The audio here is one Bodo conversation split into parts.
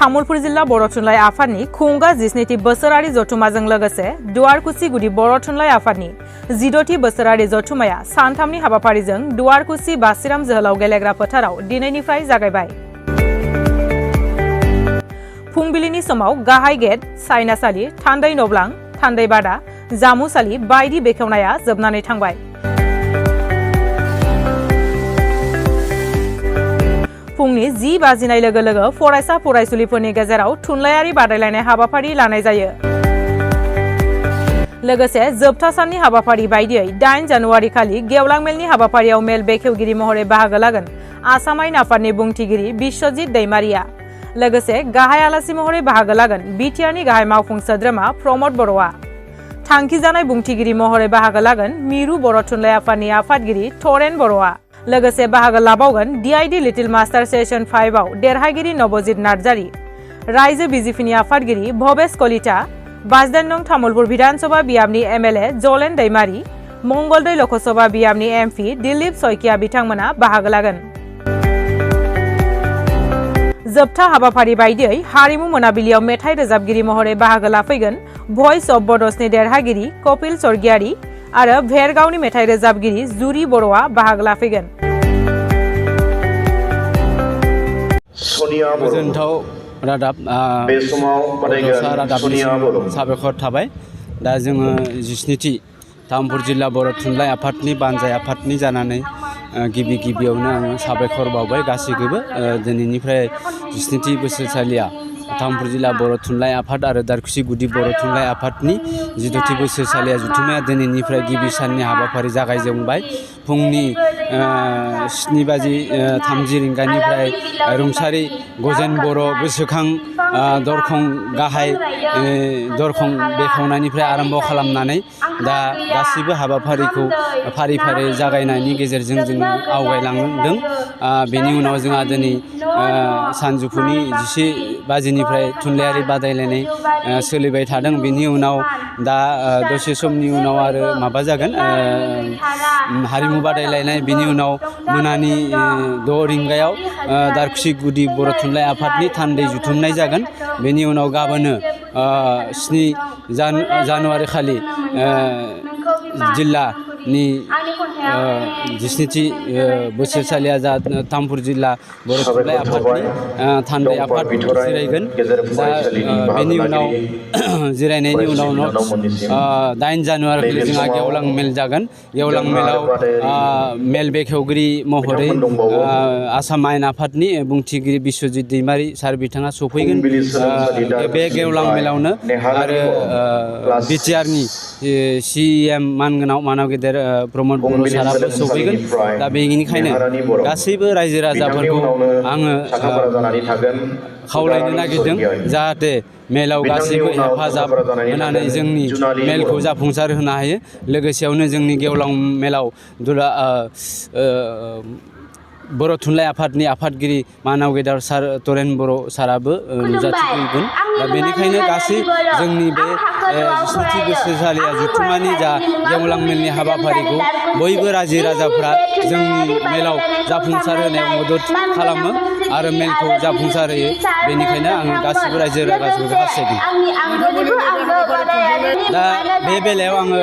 तामुलपुर जिल्ला बर' थुनलाइ आफादनि खुंगा 17थि बोसोरारि जथुमाजों लोगोसे दुवारकुसि गुदि बर' थुनलाइ आफादनि 14थि बोसोरारि जथुमाया सानथामनि हाबाफारिजों दुवारकुसि बासिराम जोहोलाव गेलेग्रा फोथाराव दिनैनिफ्राय जागायबाय। फुंबिलिनि समाव गाहाय गेट, सायनासालि, थान्दै नब्लां, थान्दै बादा, जामुसालि बायदि बेखेवनाया जोबनानै थांबाय। फुंनि 10 बाजिनाय लोगो लोगो फरायसा फरायसुलिफोरनि गेजेराव थुनलाइयारि बादायलायनाय हाबाफारि लानाय जायो। लोगोसे जोबथा साननि हाबाफारि बायदियै 8 जानुवारि खालि गेवलां मेलनि हाबाफारियाव मेल बेखेवगिरि महरै बाहागो लागोन आसाम आयेन आफादनि बुंथिगिरि बिश्वजित दैमारिया। लोगोसे गाहाय आलासि महरै बाहागो लागोन बिटिआरनि गाहाय मावफुं सोद्रोमा प्रमद बर'आ। थांखिजानाय बुंथिगिरि महरै बाहागो लागोन मिरु बर' थुनलाइ आफादनि आफादगिरि थरेन बर'आ। लोगोसे बाहागो लाबावगोन डिआइडि लिटिल मास्टार सेसन 5 आव देरहागिरि नबजित नार्जारी, रायजो बिजेपिनि आफादगिरि भवेश कलिता, 52 नं तामुलपुर विधानसभा बियाबनि एमएलए जलेन दैमारी, मंगलदै लकसभा बियाबनि एमपि दिलीप सयकिया बिथांमोना बाहागो लागोन। जोबथा हाबाफारि बायदियै हारिमु मोनाबिलियाव मेथाइ रोजाबगिरि महरै बाहागो लाफैगोन भइस अफ बड'सनि देरहागिरि कपिल स्वर्गियारी आरो भेरगावनि मेथाइ रोजाबगिरि जुरि बर'आ बाहागो लाफैगोन। गोजोनथाव रादाब रादाबनिसिम साबायखर थाबाय। दा जोङो 17थि तामुलपुर जिल्ला बर' थुनलाइ आफादनि बानजाय आफादनि जानानै गिबि गिबियावनो आङो साबायखर बावबाय गासैखौबो। दिनैनिफ्राय 17थि बोसोरसालिया तामुलपुर जिल्ला बर' थुनलाइ आफाद आरो दारकुसि गुदि बर' थुनलाइ आफादनि 14थि बोसोरसालिया जथुमाया दिनैनिफ्राय गिबि साननि हाबाफारि जागायजेनबाय। फुंनि 7:30 रिंगानिफ्राय रुंसारि गजेन बर' गोसोखां दरखं गाहाय दरखं बेखेवनायनिफ्राय आरम्भ खालामनानै दा गासैबो हाबाफारिखौ फारि फारि जागायनायनि गेजेरजों जोङो आवगायलांदों। बेनि उनाव जोंहा दिनै सानजौफुनि 10 बाजिनिफ्राय थुनलाइयारि बादायलायनाय सोलिबाय थादों। बेनि उनाव दा दसे समनि उनाव आरो माबा जागोन हारिमु बादायलायनाय। बेनि उनाव मोनानि 6 रिंगायाव दारकुसि गुदि बर' थुनलाइ आफादनि थान्दै जुथुमनाय जागोन। बेनि उनाव गाबोनो 7 जानुवारि खालि जिल्लानि 17थि बोसोरसालिया जा तामुलपुर जिल्ला बर' थुनलाइ आफादनि थान्दै आफाद जिरायगोन। दा बेनि उनाव जिरायनायनि उनाव 8 जानुवारि खालि जोंहा गेवलां मेल जागोन। गेवलां मेलाव मेल बेखेवगिरि महरै आसाम आयेन आफादनि बुंथिगिरि बिश्वजित दैमारी सार बिथाङा सफैगोन बे गेवलां मेलावनो। आरो बिटिआरनि सिएम मानगोनां मानव गेदेर प्रमद बर' साराबो सफैगोन। दा बेनिखायनो गासैबो रायजो राजाफोरखौ आङो खावलायनो नागिरदों जाहाथे मेलाव गासैबो हेफाजाब होनानै जोंनि मेलखौ जाफुंसार होनो हायो। लोगोसेयावनो जोंनि गेवलां मेलाव बर' थुनलाइ आफादनि आफादगिरि मानव गेदेर सार तरेन बर' साराबो नुजाथिफैगोन। दा बेनिखायनो गासै जोंनि बे 17थि बोसोरसालिया जथुमानि जा गेवलां मेलनि हाबाफारिखौ बयबो रायजो राजाफ्रा जोंनि मेलाव जाफुंसार होनायाव मदद खालामो आरो मेलखौ जाफुंसार होयो। बेनिखायनो आङो गासिबो रायजो राजाफोरखौ हास्थायदों। दा बे बेलायाव आङो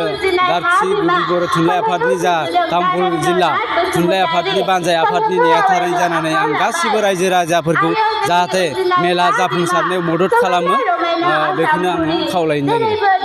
दारकुसि गुदि बर' थुनलाइ आफादनि जा तामुलपुर जिल्ला थुनलाइ आफादनि बानजाय आफादनि नेहाथारि जानानै आं गासिबो रायजो राजाफोरखौ जाहाथे मेला जाफुंसारनायाव मदद खालामो बेखौनो आङो खावलायनो नागिरदों।